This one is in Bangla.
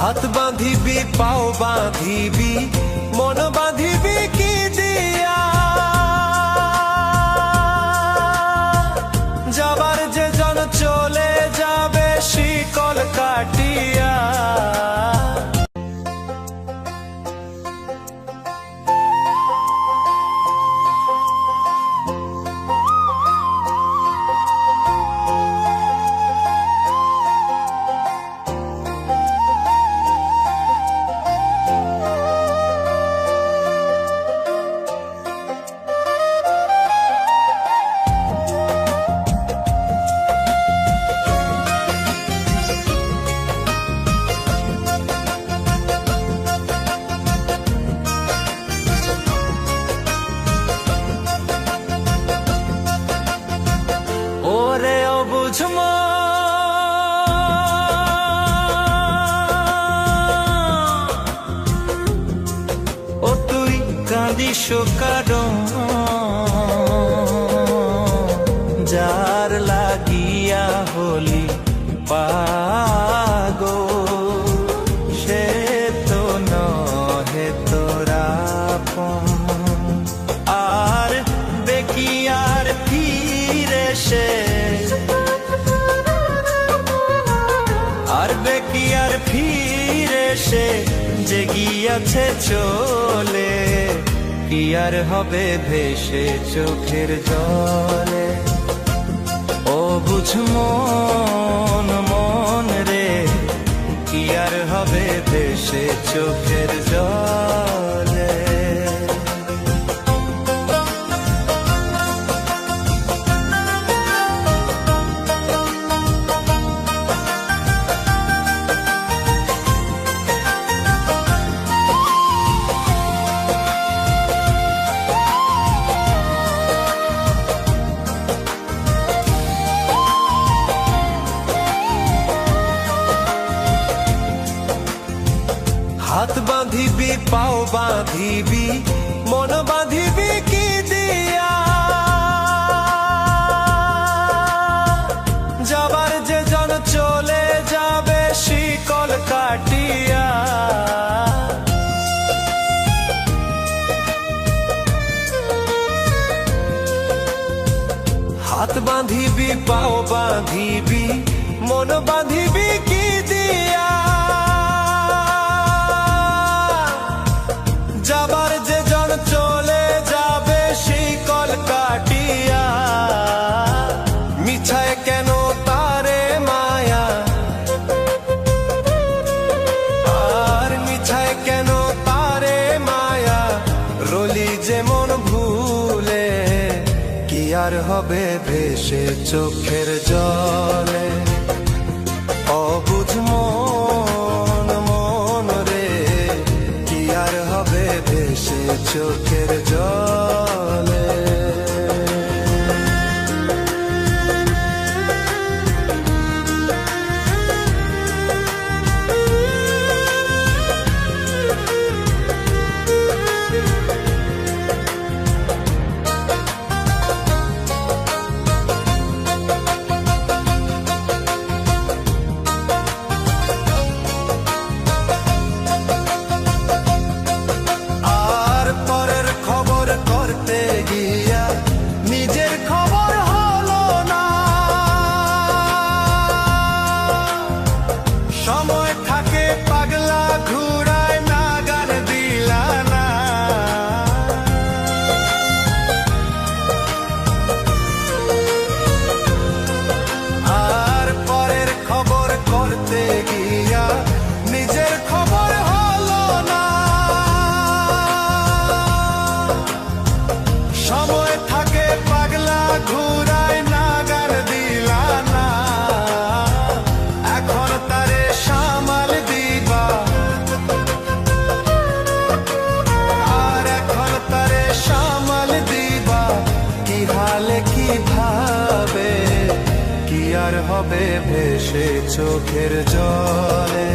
হাত বাঁধিবি পাও বাঁধিবি মন বাঁধিবি কি দিয়া, যাবার যে জন চলে যাবে শিকল কাটিয়া। ওরে অবুঝ ও তুই কাঁদিস কারণ যার লাগিয়া হলি পাগল, সে তো নহে তোরা আর বেকিয়ার ফিরে সে, আর বেকিয়ার ফিরে সে যে গিয়াছে চলে, কি আর হবে ভেসে চোখের জলে। ও বুঝ মন মন রে, কি আর হবে ভেসে চোখের জলে। হাত বাঁধিবি পাও বাঁধিবি মন বাঁধিবি কি দিয়া, যাবার যে জন চলে যাবে শিকল কাটিয়া। হাত বাঁধিবি পাও বাঁধিবি মন বাঁধিবি কি দিয়া, যাবার যে জন চলে যাবে শিকল কাটিয়া। মিছায় কেন তারে মায়া, আর মিছায় কেন তারে মায়া, রলি যেমন ভুলে, কি আর হবে ভেসে চোখের জলে। অবুঝ মন মন রে, কি আর হবে ভেসে চোখের জলে। সময় থাকে পাগলা ঘুরায় নাগান দিলা না, আর পরের খবর করতে গিয়া নিজের খবর হলো না। সময় থাকে পাগলা ঘুরায় নাগান দিলা না, এখন তারে সামাল দিবা, আর এখন তারে সামাল দিবা কি হালে কি ভাবে, কি আর হবে ভেসে চোখের জলে।